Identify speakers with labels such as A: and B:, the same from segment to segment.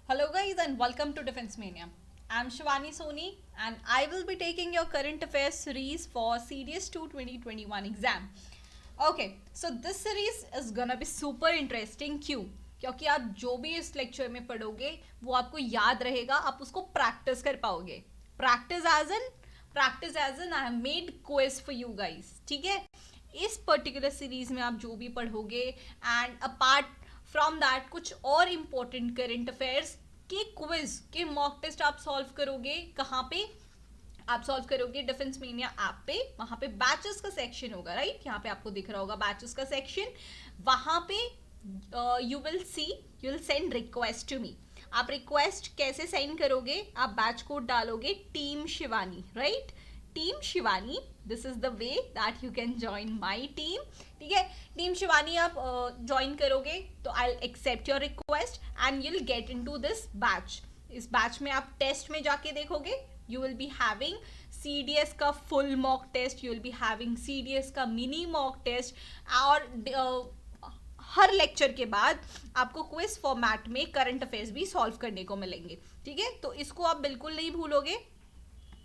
A: Hello guys and welcome to Defense Mania. I'm Shivani Soni and I will be taking your current affairs series for CDS 2 2021 exam. Okay, so this series is gonna be super interesting. क्यों? क्योंकि आप जो भी इस lecture में पढ़ोगे वो आपको याद रहेगा, आप उसको प्रैक्टिस कर पाओगे. Practice as an I have made quiz for you guys. ठीक है, इस पर्टिकुलर सीरीज में आप जो भी पढ़ोगे एंड अपार्ट फ्रॉम दैट कुछ और इम्पोर्टेंट करंट अफेयर्स के क्विज के मॉक टेस्ट आप सॉल्व करोगे. कहाँ पे आप सॉल्व करोगे? डिफेंस मीनिया ऐप पे. वहां पे बैचेस का सेक्शन होगा, राइट? यहाँ पे आपको दिख रहा होगा बैचेस का सेक्शन. वहां पे you will send request to me. आप रिक्वेस्ट कैसे सेंड करोगे? आप बैच कोड डालोगे team Shivani, right? Team Shivani, this is the way that you can join my team. ठीक है, टीम शिवानी आप ज्वाइन करोगे तो I accept your request and you will get into this batch. इस बैच में आप टेस्ट में जाके देखोगे. You will be having CDS का full mock test, you will be having CDS का मिनी मॉक टेस्ट, और हर लेक्चर के बाद आपको क्विज फॉर्मेट में करंट अफेयर्स भी सॉल्व करने को मिलेंगे. ठीक है, तो इसको आप बिल्कुल नहीं भूलोगे.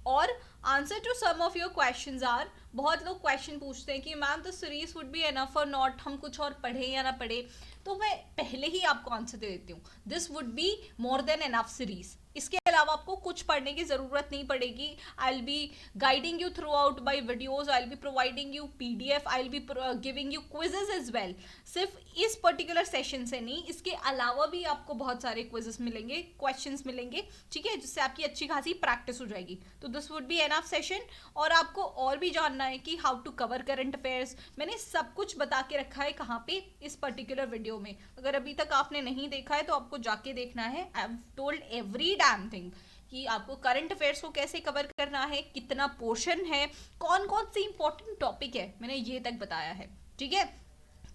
A: और answer to some of your questions are, बहुत लोग क्वेश्चन पूछते हैं कि ma'am the series would be enough और नॉट, हम कुछ और पढ़े या ना पढ़े. तो मैं पहले ही आपको आंसर दे देती हूँ, this would be more than enough series. इसके अलावा आपको कुछ पढ़ने की ज़रूरत नहीं पड़ेगी. I will be guiding you throughout by videos, I will be providing you PDF, I will be giving you quizzes as well. सिर्फ इस पर्टिकुलर सेशन से नहीं, इसके अलावा भी आपको बहुत सारे क्विजेस मिलेंगे, क्वेश्चंस मिलेंगे. ठीक है, जिससे आपकी अच्छी खासी प्रैक्टिस हो जाएगी. तो this would be enough session. और आपको और भी जानना है कि how to cover current affairs, मैंने सब कुछ बता के रखा है कहाँ पे, इस पर्टिकुलर वीडियो में. अगर अभी तक आपने नहीं देखा है तो आपको जाके देखना है. आई have told every damn thing कि आपको करंट अफेयर्स को कैसे कवर करना है, कितना पोर्शन है, कौन कौन सी इंपॉर्टेंट टॉपिक है, मैंने ये तक बताया है. ठीक है,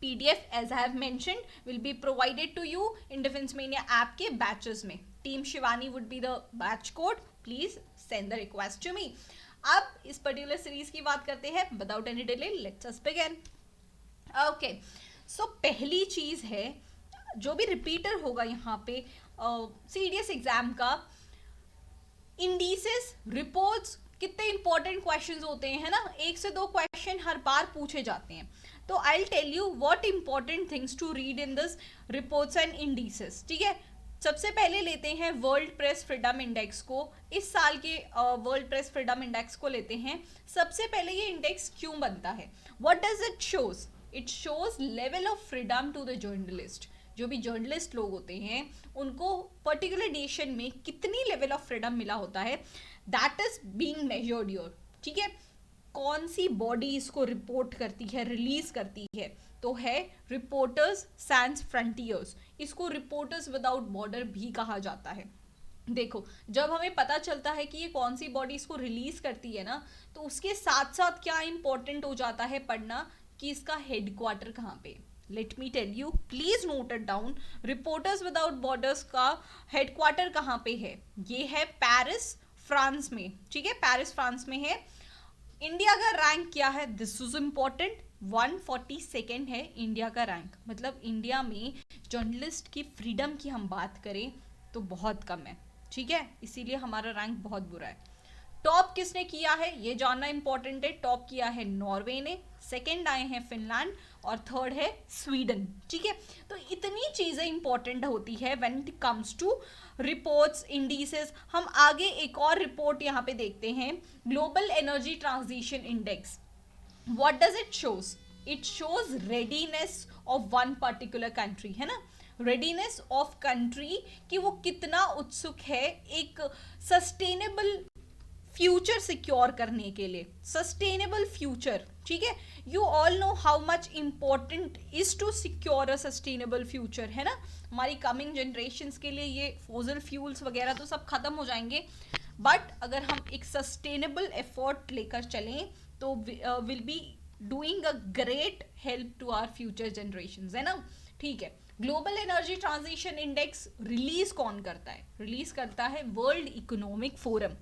A: PDF as I have mentioned will be provided to you in Defense Mania app के batches में. Team Shivani would be the batch code. Please send the request to me. अब इस पर्टिकुलर सीरीज की बात करते हैं. Without any delay let's us begin. Okay, so पहली चीज है, जो भी रिपीटर होगा यहाँ पे CDS एग्जाम का, इंडिसेस, रिपोर्ट्स, कितने इंपॉर्टेंट क्वेश्चंस होते हैं, है ना? 1 से 2 क्वेश्चन हर बार पूछे जाते हैं. तो I will tell you what important things to read in this reports and indices. ठीक है, सबसे पहले लेते हैं वर्ल्ड प्रेस फ्रीडम इंडेक्स को. इस साल के वर्ल्ड प्रेस फ्रीडम इंडेक्स को लेते हैं. सबसे पहले ये इंडेक्स क्यों बनता है? What does it shows? It shows level of freedom to the journalist. जो भी जर्नलिस्ट लोग होते हैं उनको पर्टिकुलर नेशन में कितनी लेवल ऑफ फ्रीडम मिला होता है, that is being measured your. ठीक है, कौन सी बॉडी इसको रिपोर्ट करती है, रिलीज करती है? तो है रिपोर्टर्स सैंस फ्रंटियर्स. इसको रिपोर्टर्स विदाउट बॉर्डर भी कहा जाता है. देखो, जब हमें पता चलता है कि ये कौन सी बॉडी इसको रिलीज करती है ना, तो उसके साथ साथ क्या इंपॉर्टेंट हो जाता है पढ़ना कि इसका हेडक्वार्टर कहाँ पे. Let me tell you, please note it down. Reporters without borders का हेडक्वार्टर कहाँ पे है? ये है पेरिस, फ्रांस में. ठीक है, पेरिस फ्रांस में है. इंडिया का रैंक क्या है? This is important. 142 है इंडिया का रैंक. मतलब इंडिया में जर्नलिस्ट की फ्रीडम की हम बात करें तो बहुत कम है. ठीक है, इसीलिए हमारा रैंक बहुत बुरा है. टॉप किसने किया है ये जानना इंपॉर्टेंट है. टॉप किया है नॉर्वे ने, सेकंड आए हैं फिनलैंड और थर्ड है स्वीडन. ठीक है, तो इतनी चीजें इंपॉर्टेंट होती है when it comes to reports, indices. हम आगे एक और रिपोर्ट यहाँ पे देखते हैं, global energy transition index. What does it shows? It shows readiness of one particular country, है ना? रेडीनेस ऑफ कंट्री कि वो कितना उत्सुक है एक सस्टेनेबल फ्यूचर सिक्योर करने के लिए. Sustainable future. ठीक है, you all know how much important is to secure a sustainable future, है ना? हमारी कमिंग जनरेशन्स के लिए ये फॉसिल फ्यूल्स वगैरह तो सब खत्म हो जाएंगे, बट अगर हम एक सस्टेनेबल एफर्ट लेकर चलें तो will be doing a great help to our future generations, है ना? ठीक है, global energy transition index release कौन करता है? रिलीज करता है वर्ल्ड इकोनॉमिक फोरम.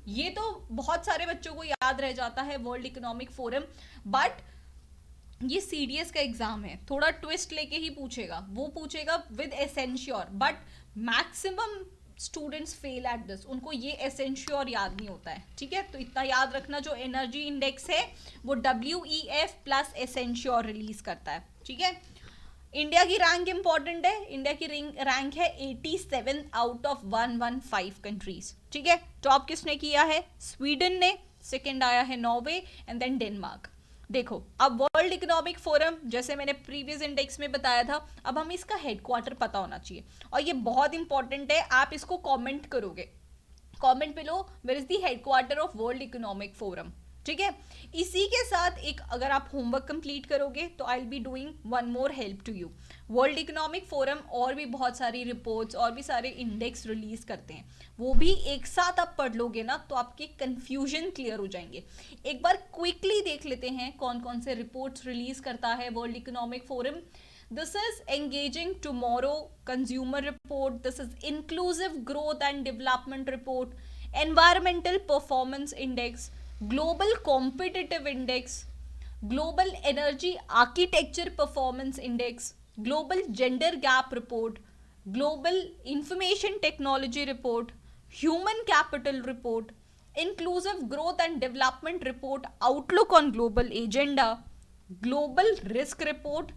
A: ये तो बहुत सारे बच्चों को याद रह जाता है वर्ल्ड इकोनॉमिक फोरम, बट ये CDS का एग्जाम है, थोड़ा ट्विस्ट लेके ही पूछेगा. वो पूछेगा with Accenture, but maximum students fail at this, उनको ये एसेंशियोर याद नहीं होता है, ठीक है। तो इतना याद रखना, जो एनर्जी इंडेक्स है वो WEF प्लस एसेंशियोर रिलीज करता है, ठीक है। इंडिया की रैंक इंपॉर्टेंट है, इंडिया की रैंक है 87 आउट ऑफ 115 कंट्रीज, ठीक है। टॉप किसने किया है? स्वीडन ने, सेकंड आया है नॉर्वे एंड देन डेनमार्क। देखो अब वर्ल्ड इकोनॉमिक फोरम, जैसे मैंने प्रीवियस इंडेक्स में बताया था, अब हमें इसका हेडक्वार्टर पता होना चाहिए, और ये बहुत इंपॉर्टेंट है, आप इसको कमेंट करोगे, कमेंट पे लो where is the headquarter of world economic forum, ठीक है। इसी के साथ एक अगर आप होमवर्क कंप्लीट करोगे तो I will be doing one more help to you. World economic Forum और भी बहुत सारी रिपोर्ट्स और भी सारे इंडेक्स रिलीज करते हैं, वो भी एक साथ आप पढ़ लोगे ना तो आपके कंफ्यूजन क्लियर हो जाएंगे। एक बार क्विकली देख लेते हैं कौन कौन से रिपोर्ट्स रिलीज करता है world economic forum. This is Engaging Tomorrow Consumer Report. This is Inclusive Growth and Development Report, Environmental Performance Index, Global Competitive Index, Global Energy Architecture Performance Index, Global Gender Gap Report, Global Information Technology Report, Human Capital Report, Inclusive Growth and Development Report, Outlook on Global Agenda, Global Risk Report,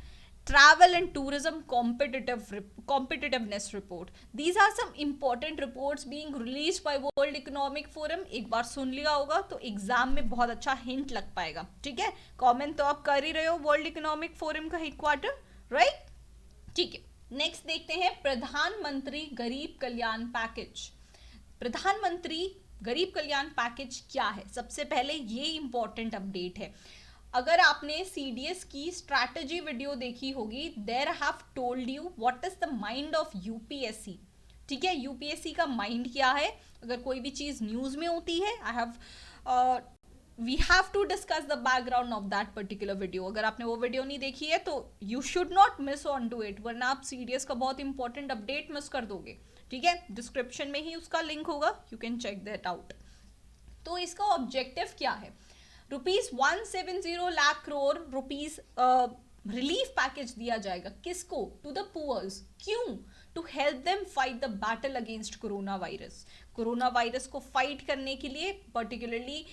A: Travel and Tourism Competitiveness Report. These are some important reports being released by World Economic Forum. एक बार सुन लिया होगा तो exam में बहुत अच्छा hint लग पाएगा, ठीक है। कमेंट तो आप कर ही रहे हो, वर्ल्ड इकोनॉमिक फोरम का हेडक्वार्टर, राइट, ठीक है। नेक्स्ट देखते हैं प्रधानमंत्री गरीब कल्याण पैकेज। प्रधानमंत्री गरीब कल्याण पैकेज क्या है? सबसे पहले ये इंपॉर्टेंट अपडेट है, अगर आपने CDS की स्ट्रैटेजी वीडियो देखी होगी, there I have told you what is the mind of UPSC, ठीक है। UPSC का माइंड क्या है? अगर कोई भी चीज न्यूज में होती है, we have to discuss the background of that particular video. अगर आपने वो वीडियो नहीं देखी है तो you should not miss on to it, वरना आप CDS का बहुत इंपॉर्टेंट अपडेट मिस कर दोगे, ठीक है। डिस्क्रिप्शन में ही उसका लिंक होगा, you can check that out. तो इसका ऑब्जेक्टिव क्या है? ₹170 lakh crore rupees relief package दिया जाएगा, किसको? To the poors. क्यों? To help them fight the battle against corona virus. Corona virus को फाइट करने के लिए पर्टिकुलरली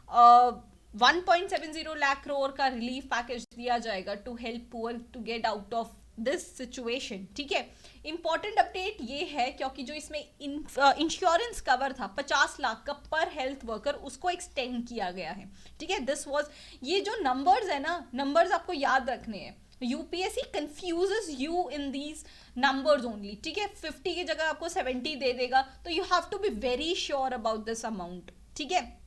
A: 1.70 लाख करोड़ का रिलीफ पैकेज दिया जाएगा to help poor to get out of this situation, ठीक है। इंपॉर्टेंट अपडेट ये है क्योंकि जो इसमें इंश्योरेंस कवर था 50 लाख का पर हेल्थ वर्कर, उसको एक्सटेंड किया गया है, ठीक है। दिस वाज, ये जो नंबर्स है ना, नंबर्स आपको याद रखने हैं। UPSC confuses you in these numbers only, ठीक है। 50 की जगह आपको 70 दे देगा, तो you have to be very sure about this amount, ठीक है।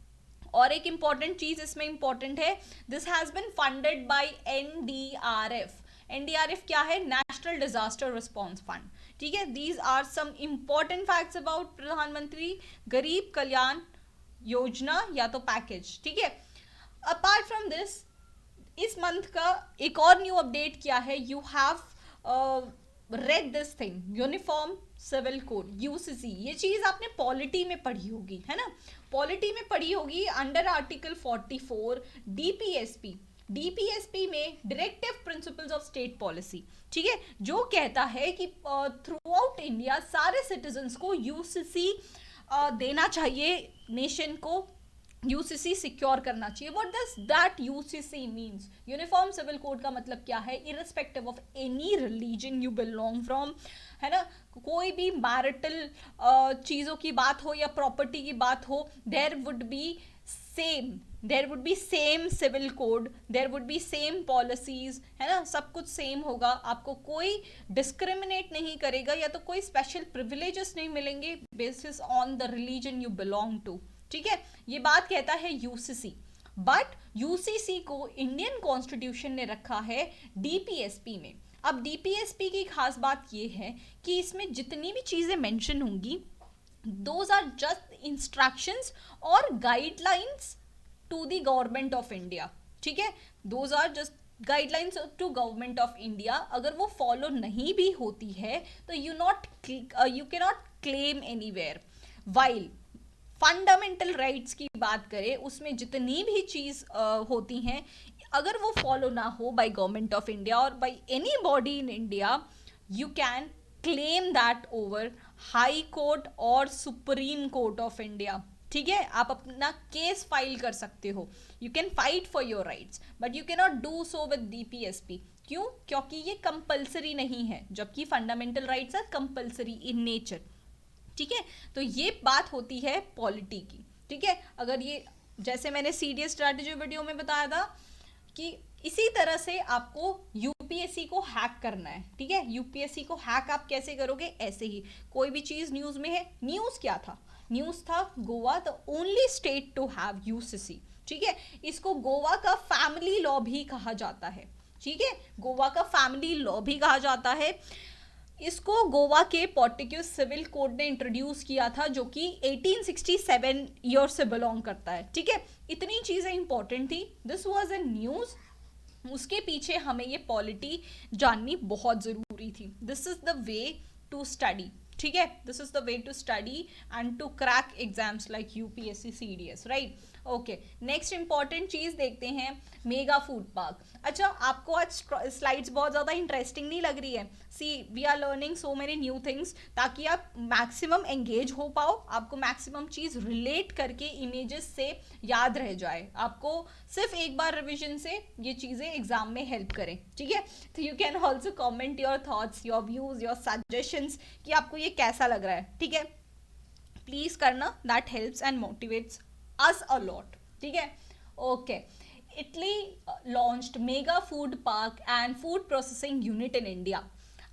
A: और एक इंपॉर्टेंट चीज इसमें इंपॉर्टेंट है, this has been funded by NDRF। NDRF क्या है? नेशनल डिजास्टर रिस्पॉन्स फंड, ठीक है। These are some important facts about Pradhanmantri Garib Kalyan Yojana या तो पैकेज, ठीक है। अपार्ट फ्रॉम दिस, इस मंथ का एक और न्यू अपडेट क्या है? You have read this thing, uniform civil code, UCC। ये चीज आपने पॉलिटी में पढ़ी होगी, है ना, पॉलिटी में पढ़ी होगी अंडर आर्टिकल 44 DPSP में directive principles of state policy, ठीक है, जो कहता है कि थ्रू आउट इंडिया सारे सिटीजन्स को UCC देना चाहिए, नेशन को UCC सिक्योर करना चाहिए। What does that UCC means? Uniform civil code का मतलब क्या है? Irrespective of any religion you belong from, है ना, कोई भी मैरिटल चीज़ों की बात हो या प्रॉपर्टी की बात हो, there would be same civil code, there would be same policies, है ना, सब कुछ सेम होगा, आपको कोई डिस्क्रिमिनेट नहीं करेगा या तो कोई स्पेशल प्रिविलेजेस नहीं मिलेंगे basis on the religion you belong to, ठीक है। ये बात कहता है UCC, बट UCC को इंडियन कॉन्स्टिट्यूशन ने रखा है DPSP में। अब DPSP की खास बात ये है कि इसमें जितनी भी चीजें मेंशन होंगी, दोज आर जस्ट इंस्ट्रक्शंस और guidelines to the government of India, ठीक है। Those are just guidelines to government of India. अगर वो फॉलो नहीं भी होती है तो you can not claim anywhere. While fundamental rights की बात करें, उसमें जितनी भी चीज होती हैं, अगर वो फॉलो ना हो बाय गवर्नमेंट ऑफ इंडिया और by any body in India, you can claim that over high court और सुप्रीम कोर्ट ऑफ इंडिया। ठीक है, आप अपना केस फाइल कर सकते हो, you can fight for your rights, but you can not do so with DPSP. क्यों? क्योंकि ये कंपल्सरी नहीं है, जबकि fundamental rights are compulsory in nature. ठीक है, तो ये बात होती है पॉलिटी की। ठीक है, अगर ये जैसे मैंने सीडीएस स्ट्रैटेजी वीडियो में बताया था कि इसी तरह से आपको यूपीएससी को हैक करना है। ठीक है, यूपीएससी को हैक आप कैसे करोगे? ऐसे ही, कोई भी चीज न्यूज में है, न्यूज क्या था? न्यूज था Goa the only state to have UCC. ठीक है, इसको गोवा का फैमिली लॉ भी कहा जाता है। ठीक है, गोवा का फैमिली लॉ भी कहा जाता है। इसको गोवा के पोर्टिक्यूज सिविल कोड ने इंट्रोड्यूस किया था, जो कि 1867 ईयर से बिलोंग करता है। ठीक है, इतनी चीजें इंपॉर्टेंट थी, दिस वाज अ न्यूज। उसके पीछे हमें ये पॉलिटी जाननी बहुत जरूरी थी। This is the way to study. ठीक है, this is the way to study and to crack exams like UPSC CDS, right. Okay, next important चीज देखते हैं, मेगा फूड पार्क। अच्छा, आपको आज स्लाइड्स बहुत ज्यादा इंटरेस्टिंग नहीं लग रही है? See, we are learning so many new things, ताकि आप मैक्सिमम एंगेज हो पाओ, आपको मैक्सिमम चीज रिलेट करके इमेजेस से याद रह जाए, आपको सिर्फ एक बार रिविजन से ये चीजें एग्जाम में हेल्प करें। ठीक है, तो you can also comment your thoughts, your views, your suggestions कि आपको ये कैसा लग रहा है। ठीक है, प्लीज करना, that helps and motivates us a lot. ठीक है, okay. Italy launched mega food park and food processing unit in India.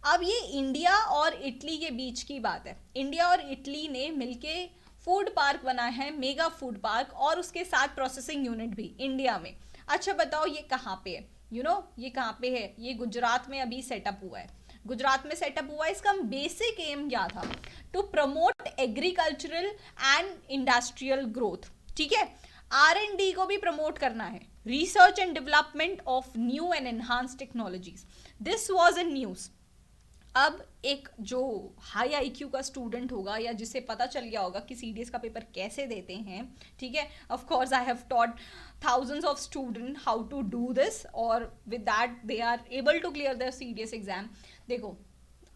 A: अब ये इंडिया और इटली के बीच की बात है। इंडिया और इटली ने मिलके फूड पार्क बनाया है, मेगा फूड पार्क, और उसके साथ प्रोसेसिंग यूनिट भी इंडिया में। अच्छा बताओ, ये कहाँ पे है? ये कहाँ पे है? ये गुजरात में अभी सेटअप हुआ है। गुजरात में सेटअप हुआ है। इसका बेसिक एम क्या था? To promote agricultural and industrial growth. ठीक है, R&D को भी प्रमोट करना है, research and development of new and enhance technologies. This was in news. अब एक जो हाई आईक्यू का स्टूडेंट होगा, या जिसे पता चल गया होगा कि सीडीएस का पेपर कैसे देते हैं, ठीक है, of course I have taught thousands of students how to do this, और with that they are able to clear their CDS exam। देखो,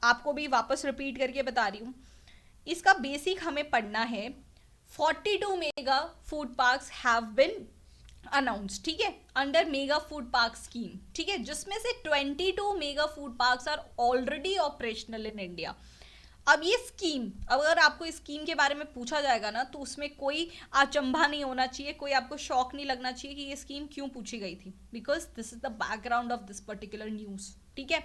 A: आपको भी वापस रिपीट करके बता रही हूँ, इसका बेसिक हमें पढ़ना है। 42 mega food parks have been announce, ठीक है, under mega food park scheme. ठीक है, जिसमें से 22 mega food parks are already operational in India. अब ये स्कीम, अगर आपको इस स्कीम के बारे में पूछा जाएगा ना, तो उसमें कोई अचंभा नहीं होना चाहिए, कोई आपको शॉक नहीं लगना चाहिए कि ये स्कीम क्यों पूछी गई थी, because this is the background of this particular news. ठीक है,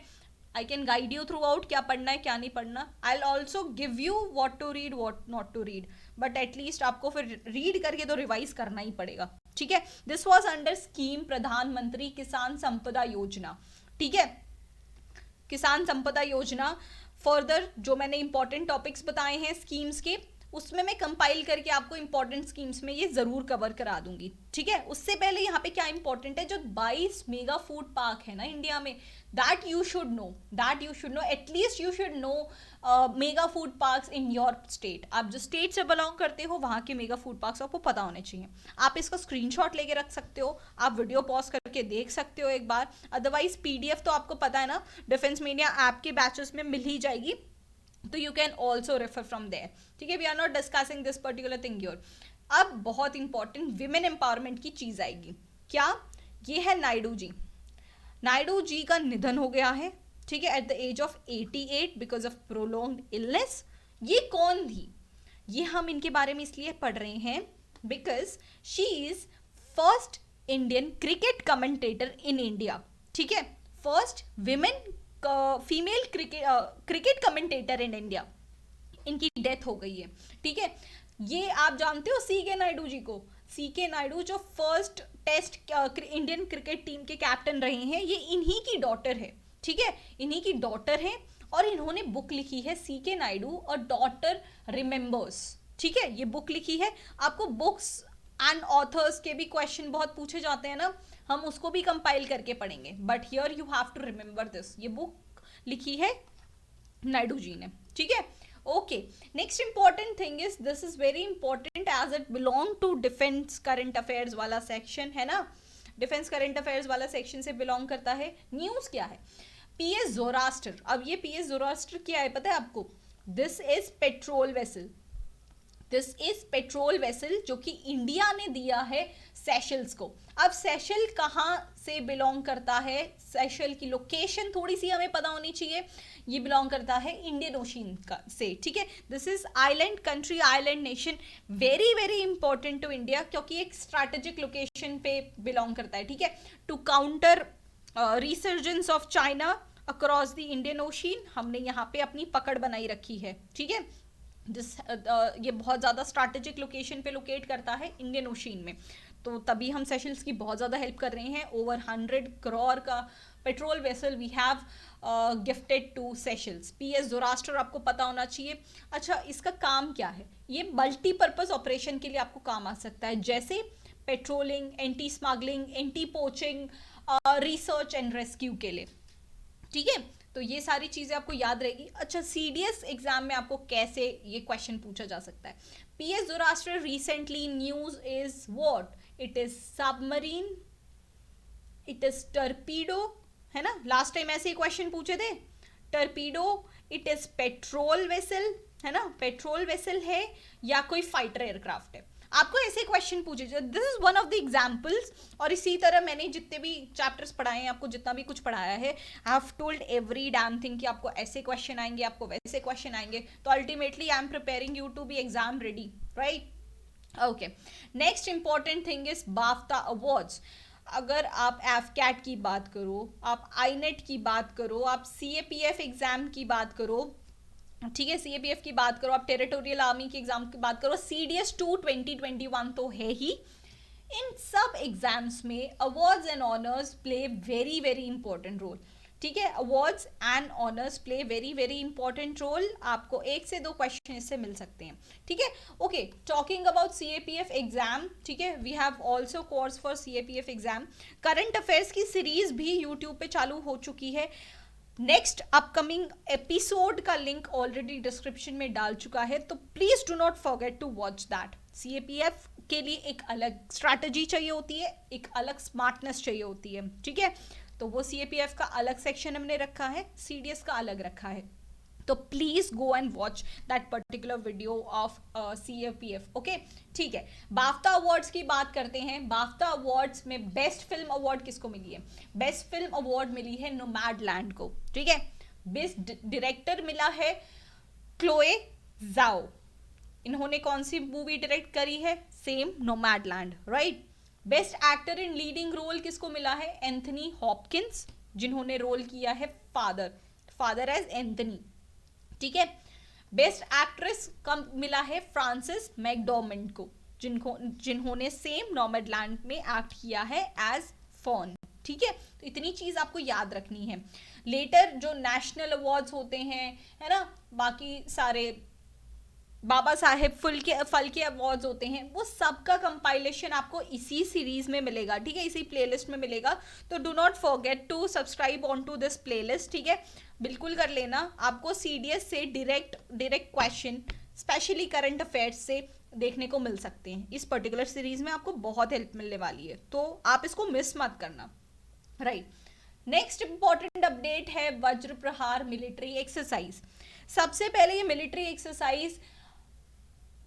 A: I can guide you throughout क्या पढ़ना है क्या नहीं पढ़ना। I also give you what to read what not to read, but at least आपको फिर रीड करके तो रिवाइज करना ही पड़ेगा। ठीक है, दिस वॉज अंडर स्कीम प्रधानमंत्री किसान संपदा योजना। ठीक है, किसान संपदा योजना। फर्दर जो मैंने इंपॉर्टेंट टॉपिक्स बताए हैं स्कीम्स के, उसमें मैं कंपाइल करके आपको इंपॉर्टेंट स्कीम्स में ये जरूर कवर करा दूंगी। ठीक है, उससे पहले यहाँ पे क्या इंपॉर्टेंट है, जो 22 मेगा फूड पार्क है ना इंडिया में, that you should no, at least you should know mega food parks in your state. आप जो स्टेट से बिलोंग करते हो, वहाँ के मेगा फूड पार्क्स आपको पता होने चाहिए। आप इसका स्क्रीनशॉट लेके रख सकते हो, आप वीडियो पॉज करके देख सकते हो एक बार, अदरवाइज पीडीएफ तो आपको पता है ना, डिफेंस मीडिया ऐप के बैचेस में मिल ही जाएगी, तो you can also refer from there. ठीक है, we are not discussing this particular thing your. अब बहुत इंपॉर्टेंट विमेन एम्पावरमेंट की चीज आएगी। क्या? ये है नायडू जी। नायडू जी का निधन हो गया है, ठीक है, at the age of 88 because of prolonged illness. ये कौन थी? ये हम इनके बारे में इसलिए पढ़ रहे हैं because she is first Indian cricket commentator in India. ठीक है, first women female cricket commentator in India. इनकी डेथ हो गई है। ठीक है, ये आप जानते हो सीके नायडू जी को? सीके नायडू जो first test Indian cricket team के कैप्टन रहे हैं, ये इन्हीं की डॉटर है। ठीक है, इन्हीं की डॉटर है, और इन्होंने बुक लिखी है सीके नायडू और डॉटर रिमेंबर्स। ठीक है, ये बुक लिखी है। आपको बुक्स एंड ऑथर्स के भी क्वेश्चन बहुत पूछे जाते हैं ना, हम उसको भी कंपाइल करके पढ़ेंगे, but here you have to remember this. ये बुक लिखी है नायडू जी ने। ठीक है, okay. Next important thing is, this is very important as it belong to defence current affairs वाला सेक्शन है ना, डिफेंस करंट अफेयर्स वाला सेक्शन से बिलोंग करता है। न्यूज क्या है? PS Zoroaster. अब ये पीएस जोरास्टर क्या है पता है आपको? This is patrol vessel, this is patrol vessel जो कि इंडिया ने दिया है सेशल्स को। अब सेशल कहाँ से बिलोंग करता है, सेशल की लोकेशन थोड़ी सी हमें पता होनी चाहिए। ये बिलोंग करता है इंडियन ओशन का से, ठीक है। This is island country, island nation, very very important to India, क्योंकि एक स्ट्रैटेजिक लोकेशन पे बिलोंग करता है, ठीक है। To counter resurgence of China across the Indian Ocean, हमने यहाँ पे अपनी पकड़ बनाई रखी है, ठीक है। ये बहुत ज़्यादा स्ट्रैटेजिक लोकेशन पे लोकेट करता है इंडियन ओशन में, तो तभी हम सेशल्स की बहुत ज़्यादा हेल्प कर रहे हैं। ओवर 100 करोड़ का patrol vessel we have gifted to Seychelles. PS Zoroaster आपको पता होना चाहिए। अच्छा, इसका काम क्या है? ये मल्टीपर्पज़ ऑपरेशन के लिए आपको काम आ सकता है, जैसे patrolling, anti smuggling, anti poaching, research and rescue के लिए, ठीक है। तो ये सारी चीजें आपको याद रहेगी। अच्छा, सीडीएस एग्जाम में आपको कैसे ये क्वेश्चन पूछा जा सकता है? PS Zoroaster recently news is what? It is submarine, it is torpedo, है ना। लास्ट टाइम ऐसे ही क्वेश्चन पूछे थे, torpedo, it is patrol vessel, है ना, पेट्रोल वेसल है या कोई फाइटर एयरक्राफ्ट है। आपको ऐसे क्वेश्चन पूछे जाए, this is one of the examples. और इसी तरह मैंने जितने भी चैप्टर्स पढ़ाए हैं, आपको जितना भी कुछ पढ़ाया है, आई have told every damn thing कि आपको ऐसे क्वेश्चन आएंगे, आपको वैसे क्वेश्चन आएंगे। तो ultimately I am preparing you to be exam ready, right? Okay, next important thing is BAFTA awards. अगर आप एफकैट की बात करो, आप आईनेट की बात करो, आप सीएपीएफ एग्जाम की बात करो, ठीक है, सीएपीएफ की बात करो, आप टेरिटोरियल आर्मी के एग्जाम की बात करो, सीडीएस 2 2021 तो है ही। इन सब एग्जाम्स में awards and honours play very very important role, ठीक है। Awards and honours play very very important role. आपको 1 से 2 क्वेश्चन इससे मिल सकते हैं, ठीक है। Okay, talking about CAPF exam, ठीक है, we have also course for CAPF exam. Current affairs की सीरीज भी यूट्यूब पे चालू हो चुकी है। नेक्स्ट अपकमिंग एपिसोड का लिंक ऑलरेडी डिस्क्रिप्शन में डाल चुका है, तो please do not forget to watch that. CAPF के लिए एक अलग स्ट्रैटेजी चाहिए होती है, एक अलग स्मार्टनेस चाहिए होती है, ठीक है। तो वो सीएपीएफ का अलग सेक्शन हमने रखा है, सीडीएस का अलग रखा है। तो please go and watch that particular video of CAPF, okay, ठीक है। बाफ्टा अवार्ड्स की बात करते हैं। बाफ्टा अवार्ड्स में बेस्ट फिल्म अवार्ड किसको मिली है? बेस्ट फिल्म अवार्ड मिली है नोमैडलैंड को, ठीक है। बेस्ट डायरेक्टर मिला है क्लोए जाओ। इन्होंने कौन सी मूवी डायरेक्ट करी है? Same, Nomadland, right. Best actor in leading role किसको मिला है? एंथनी हॉपकिंस, जिन्होंने रोल किया है फादर एज एंथनी, ठीक है। बेस्ट एक्ट्रेस का मिला है फ्रांसिस मैकडॉर्मेंट को, जिन्होंने सेम नोमैडलैंड में एक्ट किया है एज फॉन, ठीक है। तो इतनी चीज आपको याद रखनी है। लेटर जो नेशनल अवार्ड्स होते हैं, है ना, बाकी सारे बाबा साहेब फल के अवार्ड्स होते हैं, वो सबका कंपाइलेशन आपको इसी सीरीज में मिलेगा, ठीक है, इसी प्लेलिस्ट में मिलेगा। तो do not forget to subscribe on to this playlist, ठीक है, बिल्कुल कर लेना। आपको सीडीएस से direct question, specially current affairs से देखने को मिल सकते हैं। इस पर्टिकुलर सीरीज में आपको बहुत हेल्प मिलने वाली है, तो आप इसको मिस मत करना, राइट। नेक्स्ट इंपॉर्टेंट अपडेट है वज्र प्रहार मिलिट्री एक्सरसाइज। सबसे पहले ये मिलिट्री एक्सरसाइज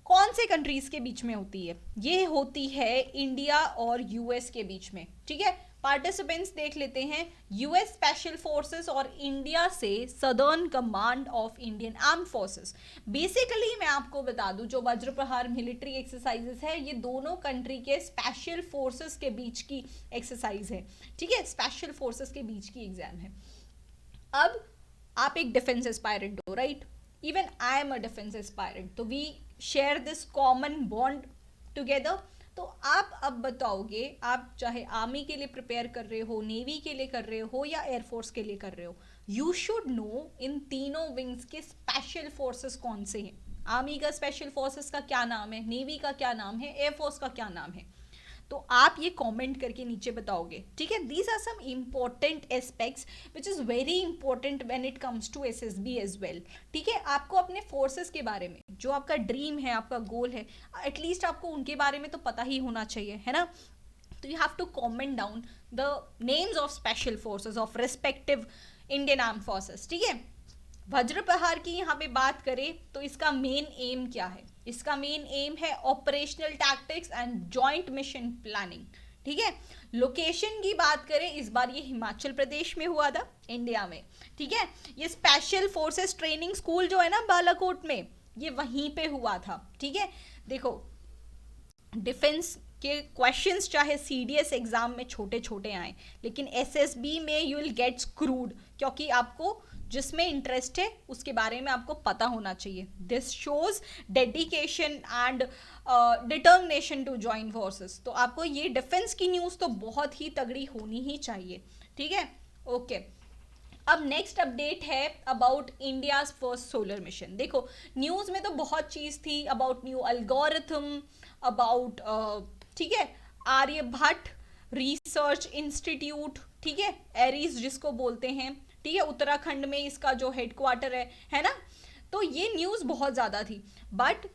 A: कौन से कंट्रीज के बीच में होती है? ये होती है इंडिया और यूएस के बीच में, ठीक है। पार्टिसिपेंट्स देख लेते हैं, यूएस स्पेशल फोर्सेस और इंडिया से southern command of Indian arm forces. Basically मैं आपको बता दूं, जो वज्र प्रहार मिलिट्री एक्सरसाइजेस है, ये दोनों कंट्री के स्पेशल फोर्सेस के बीच की एक्सरसाइज है, ठीक है, स्पेशल फोर्सेस के बीच की एग्जाम है। अब आप एक डिफेंस एस्पायरेंट हो, right, even I am a defence aspirant, तो we share this common bond together. तो आप अब बताओगे, आप चाहे आर्मी के लिए प्रिपेयर कर रहे हो, नेवी के लिए कर रहे हो या एयरफोर्स के लिए कर रहे हो, यू शुड नो इन तीनों विंग्स के स्पेशल फोर्सेस कौन से हैं। आर्मी का स्पेशल फोर्सेस का क्या नाम है, नेवी का क्या नाम है, एयरफोर्स का क्या नाम है, तो आप ये कमेंट करके नीचे बताओगे, ठीक है। These are some important aspects which is very important when it comes to SSB as well, ठीक है। आपको अपने फोर्सेस के बारे में, जो आपका ड्रीम है, आपका गोल है, एटलीस्ट आपको उनके बारे में तो पता ही होना चाहिए, है ना। तो you have to comment down the names of special forces of respective Indian arm forces, ठीक है। वज्र प्रहार की यहाँ पे बात करें तो इसका मेन एम क्या है? इसका मेन एम है operational tactics and joint mission planning. ठीक है, लोकेशन की बात करें, इस बार ये हिमाचल प्रदेश में हुआ था, इंडिया में। ठीक है, ये स्पेशल फोर्सेस ट्रेनिंग स्कूल जो है ना बालाकोट में, ये वहीं पे हुआ था। ठीक है, देखो डिफेंस के क्वेश्चंस चाहे सीडीएस एग्जाम में छोटे छोटे आए, लेकिन एसएसबी में यू विल गेट स्क्रूड, क्योंकि आपको जिसमें इंटरेस्ट है उसके बारे में आपको पता होना चाहिए। This shows dedication and determination to join forces. तो आपको ये डिफेंस की न्यूज़ तो बहुत ही तगड़ी होनी ही चाहिए। ठीक है, ओके। अब नेक्स्ट अपडेट है about India's first solar mission. देखो न्यूज़ में तो बहुत चीज़ थी अबाउट न्यू अल्गोरिथम, अबाउट ठीक है आर्यभट्ट रिसर्च इंस्टीट्यूट, ठीक है एरीज जिसको बोलते हैं, ठीक है उत्तराखंड में इसका जो हेडक्वार्टर है ना। तो ये न्यूज़ बहुत ज़्यादा थी, बट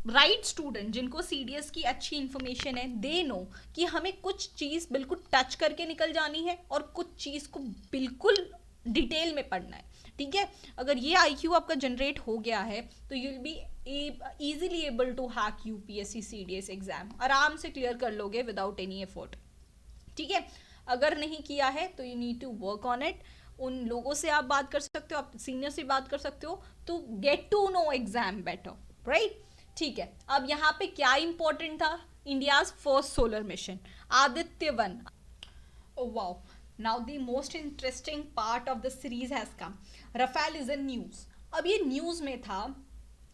A: राइट स्टूडेंट जिनको सीडीएस की अच्छी इन्फॉर्मेशन है, दे नो कि हमें कुछ चीज़ बिल्कुल टच करके निकल जानी है और कुछ चीज़ को बिल्कुल डिटेल में पढ़ना है। ठीक है, अगर ये आईक्यू आपका जनरेट हो गया है तो you will B easily able to hack UPSC CDS exam, आराम से क्लियर कर लोगे विदाउट एनी एफर्ट। ठीक है, अगर नहीं किया है तो you need to work on it. उन लोगों से आप बात कर सकते हो, आप सीनियर से बात कर सकते हो to get to know exam better, right. ठीक है, अब यहाँ पे क्या इंपॉर्टेंट था? India's first solar mission Aditya 1। Wow, now the most interesting part of the series has come. Rafale is in news. अब ये न्यूज में था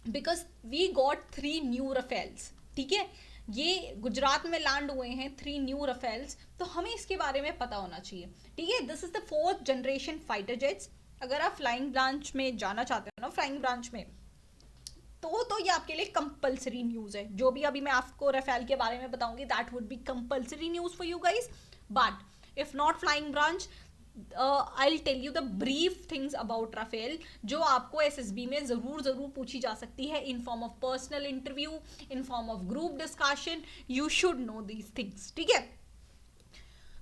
A: because we got 3 new Rafales. ठीक है, ये गुजरात में लैंड हुए हैं 3 न्यू रफेल्स, तो हमें इसके बारे में पता होना चाहिए। ठीक है, this is the 4th generation fighter jets. अगर आप फ्लाइंग ब्रांच में जाना चाहते हो ना, फ्लाइंग ब्रांच में, तो ये आपके लिए कंपलसरी न्यूज़ है। जो भी अभी मैं आपको रफेल के बारे में बताऊंगी that would be compulsory news for you guys. But if not flying branch, I will tell you the brief things about Rafale जो आपको एसएसबी में जरूर पूछी जा सकती है in form of personal interview, in form of group discussion. You should know these things. ठीक है,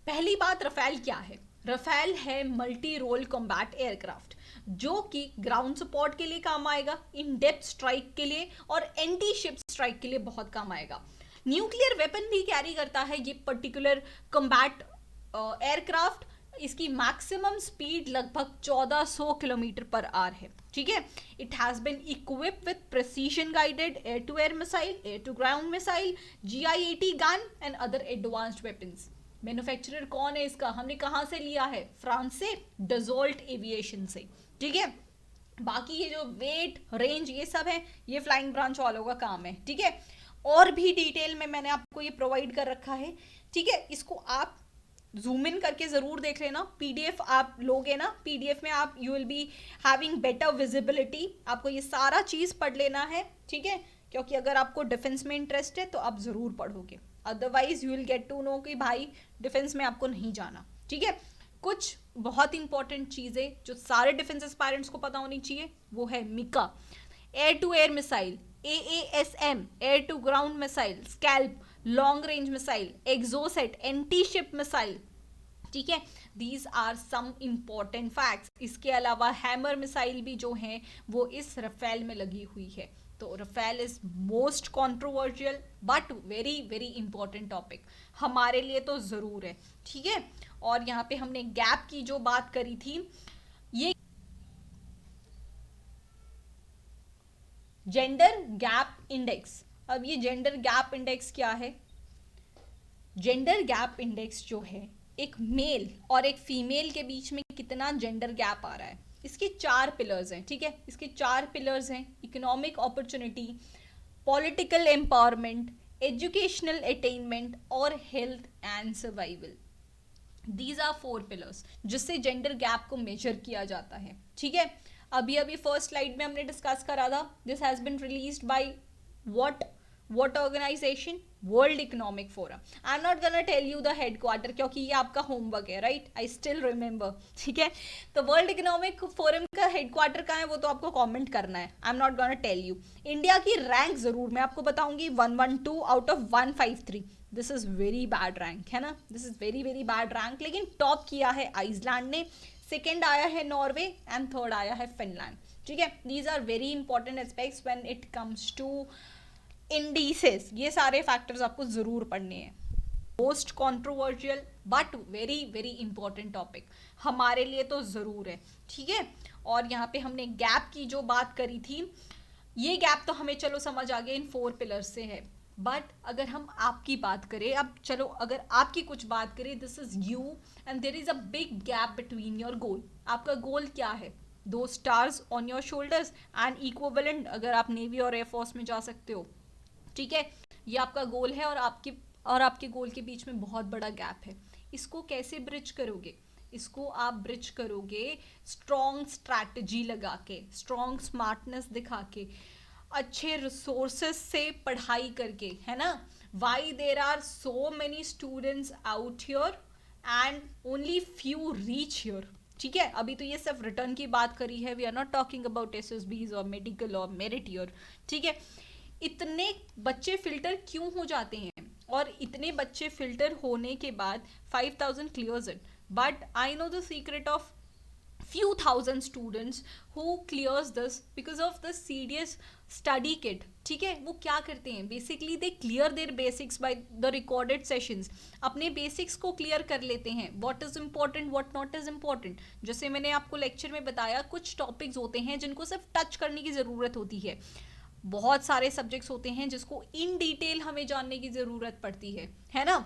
A: पहली बात, रफेल क्या है? रफेल है मल्टी रोल कॉम्बैट एयरक्राफ्ट जो कि ग्राउंड सपोर्ट के लिए काम आएगा, इन डेप्थ स्ट्राइक के लिए और एंटी शिप स्ट्राइक के लिए बहुत काम आएगा। न्यूक्लियर वेपन भी कैरी करता है ये पर्टिकुलर कॉम्बैट एयरक्राफ्ट। इसकी मैक्सिमम स्पीड लगभग 1400 किलोमीटर पर आवर है। ठीक है, it has been equipped with precision guided air to air missile, air to ground missile, GI-80 gun and other advanced weapons. Manufacturer कौन है इसका? हमने कहाँ से लिया है? फ्रांस से, डजोल्ट एविएशन से। ठीक है, बाकी ये जो वेट रेंज ये सब है ये फ्लाइंग ब्रांच वालों का काम है। ठीक है, और भी डिटेल में मैंने आपको ये प्रोवाइड कर रखा है। ठीक है, इसको आप जूम इन करके ज़रूर देख लेना। पीडीएफ आप लोगे ना, पीडीएफ में आप you will be having better visibility. आपको ये सारा चीज़ पढ़ लेना है। ठीक है, क्योंकि अगर आपको डिफेंस में इंटरेस्ट है तो आप ज़रूर पढ़ोगे, otherwise you will get to know कि भाई डिफेंस में आपको नहीं जाना। ठीक है, कुछ बहुत इंपॉर्टेंट चीज़ें जो सारे डिफेंस एस्पायरेंट्स को पता होनी चाहिए वो है MICA, air to air missile, AASM air to ground missile, SCALP long range missile, Exocet anti ship missile. ठीक है, these are some important facts. इसके अलावा हैमर मिसाइल भी जो है वो इस रफेल में लगी हुई है। तो Rafale is most controversial but very very important topic हमारे लिए तो ज़रूर है। ठीक है, और यहाँ पे हमने गैप की जो बात करी थी, ये जेंडर गैप इंडेक्स। अब ये जेंडर गैप इंडेक्स क्या है? जेंडर गैप इंडेक्स जो है एक मेल और एक फीमेल के बीच में कितना जेंडर गैप आ रहा है, इसके 4 पिलर्स हैं। ठीक है, इसके 4 पिलर्स हैं, economic opportunity, political empowerment, educational attainment और health and survival. These are 4 pillars जिससे जेंडर गैप को मेजर किया जाता है। ठीक है, अभी फर्स्ट स्लाइड में हमने डिस्कस करा था, this has been released by what organization? World economic Forum. I am not gonna tell you the headquarter क्योंकि ये आपका होमवर्क है, राइट, आई स्टिल रिमेंबर। ठीक है, तो वर्ल्ड इकोनॉमिक फोरम का हेडक्वार्टर कहाँ है वो तो आपको कमेंट करना है, I am not gonna tell you. India की रैंक जरूर मैं आपको बताऊंगी, 112 out of 153। This is very bad rank है ना, this is very very bad rank. लेकिन टॉप किया है आइसलैंड ने सेकेंड आया है नॉर्वे एंड थर्ड आया है फिनलैंड, ठीक है। These are very important aspects when it comes to indices. ये सारे फैक्टर्स आपको जरूर पढ़ने हैं। Most controversial but very very important topic हमारे लिए तो ज़रूर है, ठीक है। और यहाँ पे हमने गैप की जो बात करी थी, ये गैप तो हमें चलो समझ आ गया इन 4 पिलर्स से है। बट अगर हम आपकी बात करें, अब चलो अगर आपकी कुछ बात करें, this is you and there is a big gap between your goal. आपका गोल क्या है? 2 stars on your shoulders and equivalent अगर आप नेवी और एयरफोर्स में जा सकते हो, ठीक है। ये आपका गोल है और आपके गोल के बीच में बहुत बड़ा गैप है। इसको कैसे ब्रिज करोगे? इसको आप ब्रिज करोगे स्ट्रॉन्ग स्ट्रैटेजी लगा के, स्ट्रॉन्ग स्मार्टनेस दिखा के, अच्छे रिसोर्सेस से पढ़ाई करके, है ना। Why there are so many students out here and only few reach here, ठीक है। अभी तो ये सिर्फ रिटर्न की बात करी है, we are not talking about SSBs और मेडिकल और मेरिट ईयर, ठीक है। इतने बच्चे फिल्टर क्यों हो जाते हैं? और इतने बच्चे फिल्टर होने के बाद 5000 clears it, but I know the secret of few thousand students who clears this because of the serious study kit, ठीक है। वो क्या करते हैं? Basically they clear their basics by the recorded sessions, अपने बेसिक्स को क्लियर कर लेते हैं, what is important what not is important. जैसे मैंने आपको लेक्चर में बताया, कुछ टॉपिक्स होते हैं जिनको सिर्फ टच करने की ज़रूरत होती है, बहुत सारे सब्जेक्ट्स होते हैं जिसको इन डिटेल हमें जानने की ज़रूरत पड़ती है ना।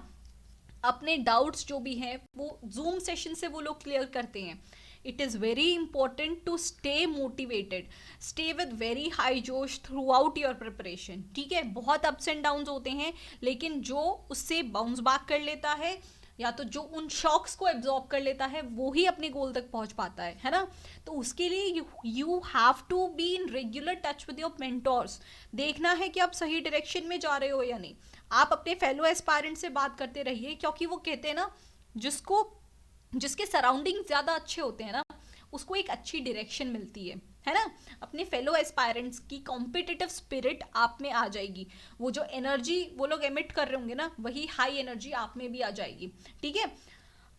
A: अपने डाउट्स जो भी हैं वो जूम सेशन से वो लोग क्लियर करते हैं। It is very important to stay motivated, stay with very high josh throughout your preparation, ठीक है। बहुत अप्स एंड डाउन्स होते हैं, लेकिन जो उससे बाउंस बैक कर लेता है या तो जो उन शॉक्स को एब्जॉर्ब कर लेता है वो ही अपने गोल तक पहुंच पाता है ना। तो उसके लिए you have to be in regular touch with your mentors. देखना है कि आप सही डायरेक्शन में जा रहे हो या नहीं। आप अपने फेलो एस्पायरेंट से बात करते रहिए, क्योंकि वो कहते हैं ना, जिसके सराउंडिंग ज़्यादा अच्छे होते हैं ना, उसको एक अच्छी डायरेक्शन मिलती है ना। अपने फेलो एस्पायरेंट्स की कॉम्पिटिटिव स्पिरिट आप में आ जाएगी, वो जो एनर्जी वो लोग एमिट कर रहे होंगे ना, वही हाई एनर्जी आप में भी आ जाएगी, ठीक है।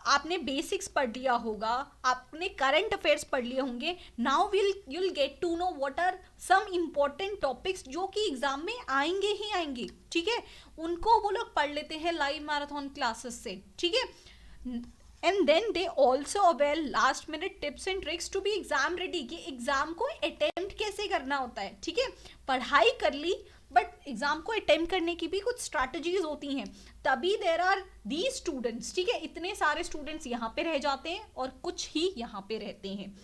A: आपने बेसिक्स पढ़ लिया होगा, आपने करंट अफेयर्स पढ़ लिए होंगे, now you'll get to know what are some important topics जो कि एग्जाम में आएंगे ही आएंगे, ठीक है। उनको वो लोग पढ़ लेते हैं लाइव मैराथन क्लासेस से, ठीक है। And then they also avail last minute tips and tricks to be exam ready, कि एग्जाम को अटेम्प्ट कैसे करना होता है, ठीक है। पढ़ाई कर ली, बट एग्जाम को अटेम्प्ट करने की भी कुछ स्ट्रैटेजीज होती हैं, तभी देर आर दी स्टूडेंट्स, ठीक है। इतने सारे स्टूडेंट्स यहाँ पे रह जाते हैं और कुछ ही यहाँ पे रहते हैं।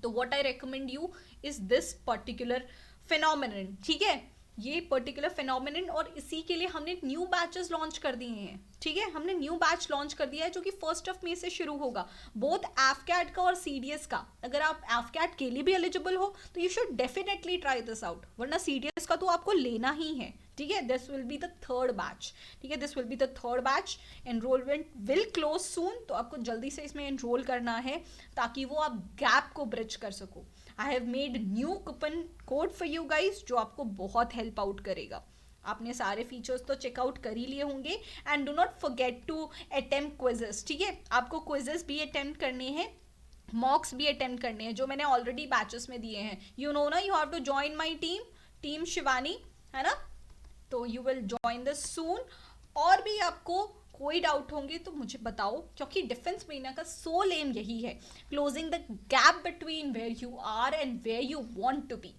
A: तो what I recommend you is this particular phenomenon, ठीक है, ये पर्टिकुलर फिनोमिनन। और इसी के लिए हमने न्यू बैचेस लॉन्च कर दिए हैं, ठीक है। हमने न्यू बैच लॉन्च कर दिया है जो कि 1 मई से शुरू होगा, बोथ एफकैट का और CDS का। अगर आप एफकैट के लिए भी एलिजिबल हो तो you should definitely try this out, वरना CDS का तो आपको लेना ही है, ठीक है। This will be the third batch, ठीक है, this will be the third batch. Enrolment will close soon, तो आपको जल्दी से इसमें एनरोल करना है ताकि वो आप गैप को ब्रिज कर सको। आई have made new coupon code for you guys जो आपको बहुत हेल्प आउट करेगा। आपने सारे फीचर्स तो चेकआउट कर ही लिए होंगे। And do not forget to attempt quizzes, ठीक है। आपको क्विजेस भी अटेम्प्ट करने हैं, मॉक्स भी अटेम्प्ट करने हैं, जो मैंने ऑलरेडी बैचेस में दिए हैं। यू नो ना, you have to join my team Shivani, है ना। तो you will join this soon. और भी आपको कोई डाउट होंगे तो मुझे बताओ, क्योंकि डिफेंस महीना का सोल एम यही है, closing the gap between where you are and where you want to be.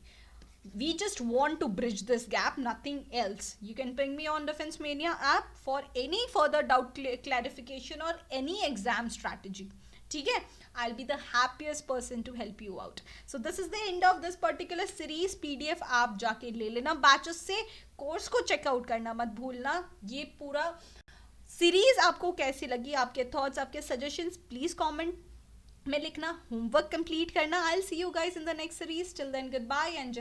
A: We just want to bridge this gap, nothing else. You can ping me on Defense Mania app for any further doubt clarification or any exam strategy. ठीक है, I'll be the happiest person to help you out. So this is the end of this particular series. PDF आप जाके ले लेना batches से, course को checkout करना मत भूलना। ये पूरा सीरीज आपको कैसी लगी, आपके थॉट्स, आपके सजेशंस प्लीज कमेंट में लिखना, होमवर्क कंप्लीट करना। I'll see you guys in the next series. Till then, goodbye and